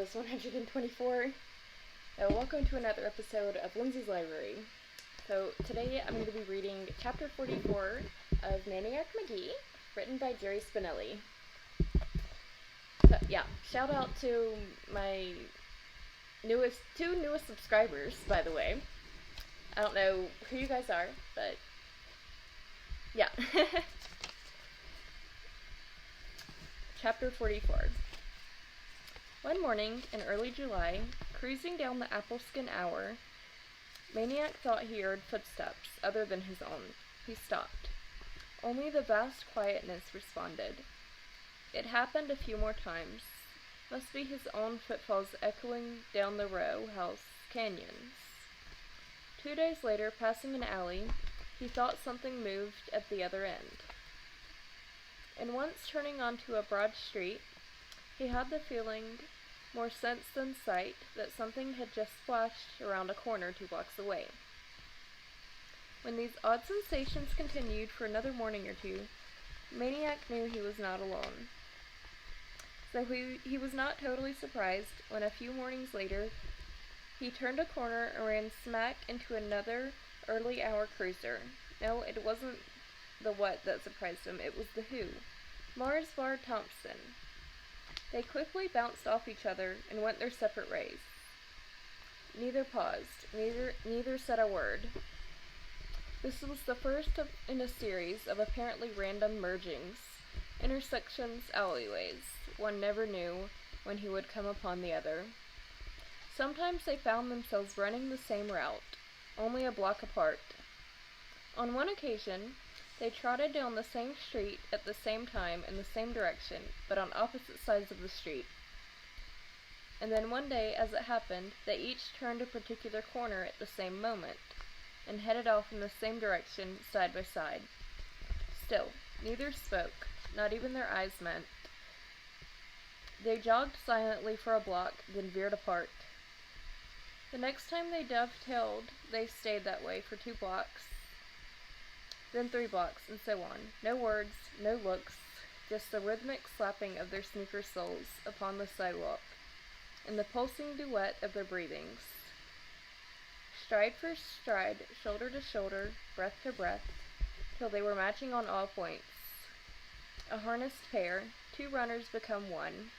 was 124. Welcome to another episode of Lindsay's Library. So today I'm going to be reading chapter 44 of Maniac Magee, written by Jerry Spinelli. So yeah, shout out to my two newest subscribers, by the way. I don't know who you guys are, but yeah. Chapter 44. One morning in early July, cruising down the Appleskin Hour, Maniac thought he heard footsteps other than his own. He stopped. Only the vast quietness responded. It happened a few more times. Must be his own footfalls echoing down the row house canyons. 2 days later, passing an alley, he thought something moved at the other end. And once turning onto a broad street, he had the feeling, more sense than sight, that something had just flashed around a corner 2 blocks away. When these odd sensations continued for another morning or two, Maniac knew he was not alone. So he was not totally surprised when a few mornings later, he turned a corner and ran smack into another early hour cruiser. No, it wasn't the what that surprised him, it was the who. Mars Bar Thompson. They quickly bounced off each other and went their separate ways. Neither paused. Neither said a word. This was the first in a series of apparently random mergings, intersections, alleyways. One never knew when he would come upon the other. Sometimes they found themselves running the same route, only a block apart. On one occasion, they trotted down the same street at the same time in the same direction, but on opposite sides of the street. And then one day, as it happened, they each turned a particular corner at the same moment, and headed off in the same direction, side by side. Still, neither spoke, not even their eyes met. They jogged silently for a block, then veered apart. The next time they dovetailed, they stayed that way for 2 blocks, then 3 blocks, and so on. No words, no looks, just the rhythmic slapping of their sneaker soles upon the sidewalk, and the pulsing duet of their breathings. Stride for stride, shoulder to shoulder, breath to breath, till they were matching on all points. A harnessed pair, 2 runners become one.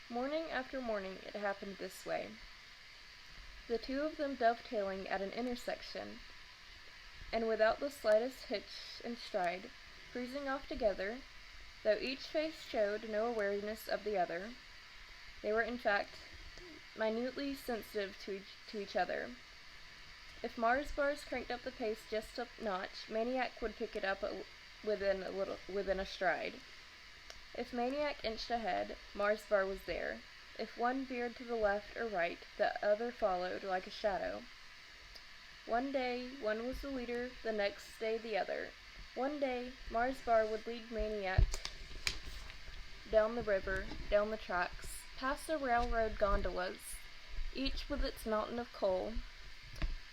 Morning after morning it happened this way. The 2 of them dovetailing at an intersection, and without the slightest hitch and stride, cruising off together, though each face showed no awareness of the other. They were, in fact, minutely sensitive to each other. If Mars Bars cranked up the pace just a notch, Maniac would pick it up within a stride. If Maniac inched ahead, Mars Bar was there. If one veered to the left or right, the other followed like a shadow. One day, one was the leader, the next day the other. One day, Mars Bar would lead Maniac down the river, down the tracks, past the railroad gondolas, each with its mountain of coal,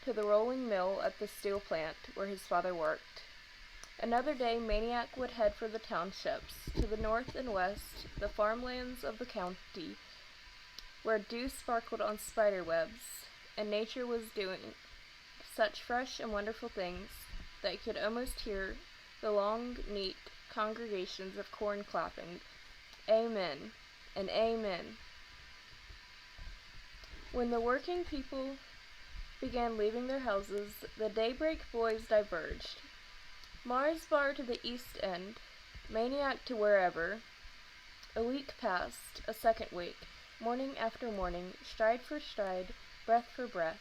to the rolling mill at the steel plant where his father worked. Another day, Maniac would head for the townships, to the north and west, the farmlands of the county, where dew sparkled on spider webs, and nature was doing such fresh and wonderful things that you could almost hear the long, neat congregations of corn clapping, Amen, and Amen. When the working people began leaving their houses, the daybreak boys diverged. Mars Bar to the east end, Maniac to wherever. A week passed, a second week, morning after morning, stride for stride, breath for breath.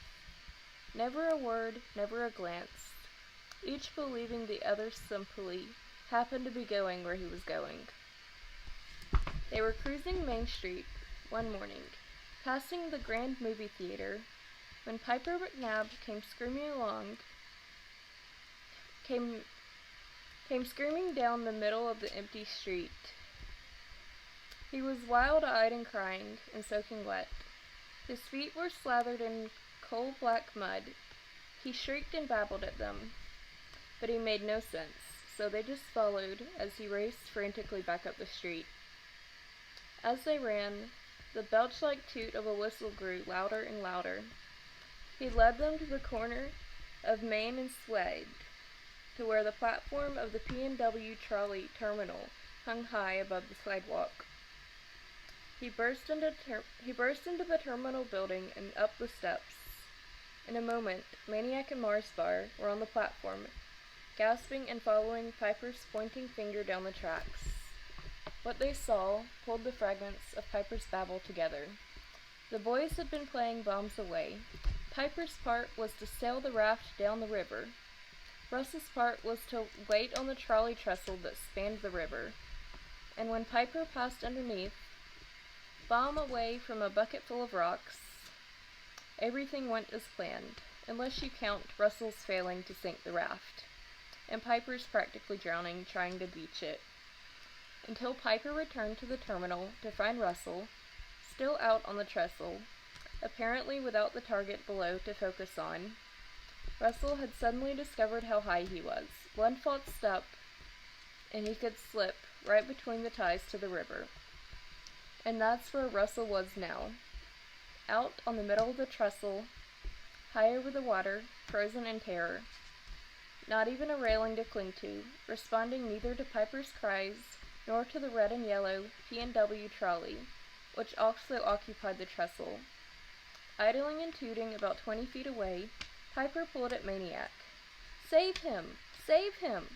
Never a word, never a glance, each believing the other simply happened to be going where he was going. They were cruising Main Street one morning, passing the Grand Movie Theater, when Piper McNabb came screaming down the middle of the empty street. He was wild-eyed and crying, and soaking wet. His feet were slathered in coal-black mud. He shrieked and babbled at them, but he made no sense, so they just followed as he raced frantically back up the street. As they ran, The belch-like toot of a whistle grew louder and louder. He led them to the corner of Main and Swede, to where the platform of the P&W trolley terminal hung high above the sidewalk. He burst into the terminal building and up the steps. In a moment, Maniac and Marsbar were on the platform, gasping and following Piper's pointing finger down the tracks. What they saw pulled the fragments of Piper's babble together. The boys had been playing bombs away. Piper's part was to sail the raft down the river. Russ's part was to wait on the trolley trestle that spanned the river. And when Piper passed underneath, bomb away from a bucket full of rocks, everything went as planned, unless you count Russell's failing to sink the raft, and Piper's practically drowning trying to beach it. Until Piper returned to the terminal to find Russell, still out on the trestle, apparently without the target below to focus on. Russell had suddenly discovered how high he was. One false step, and he could slip right between the ties to the river. And that's where Russell was now. Out on the middle of the trestle, high over the water, frozen in terror. Not even a railing to cling to, responding neither to Piper's cries nor to the red and yellow P&W trolley, which also occupied the trestle. Idling and tooting about 20 feet away, Piper pulled at Maniac. "Save him! Save him!"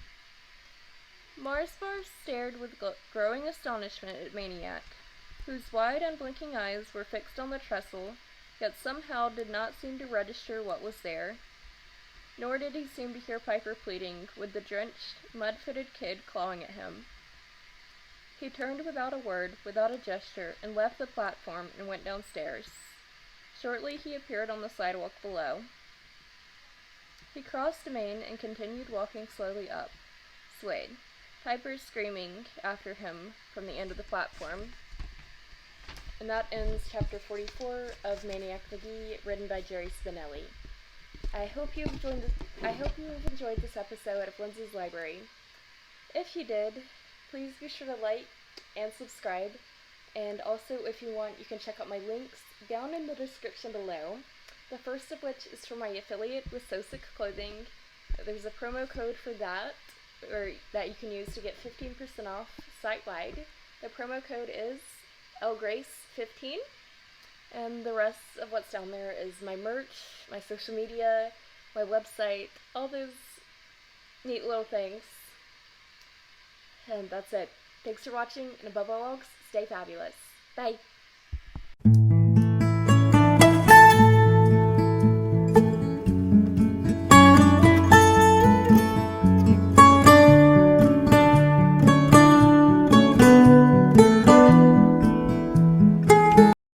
Marsbar stared with growing astonishment at Maniac, whose wide, unblinking eyes were fixed on the trestle, yet somehow did not seem to register what was there. Nor did he seem to hear Piper pleading, with the drenched, mud-footed kid clawing at him. He turned without a word, without a gesture, and left the platform and went downstairs. Shortly he appeared on the sidewalk below. He crossed Main and continued walking slowly up. Swayed, Piper screaming after him from the end of the platform. And that ends chapter 44 of Maniac Magee, written by Jerry Spinelli. I hope you have enjoyed this episode of Lindsay's Library. If you did, please be sure to like and subscribe. And also, if you want, you can check out my links down in the description below. The first of which is for my affiliate with So Sick Clothing. There's a promo code for that, or that you can use to get 15% off site-wide. The promo code is LGrace15. And the rest of what's down there is my merch, my social media, my website, all those neat little things. And that's it. Thanks for watching, and above all else, stay fabulous. Bye!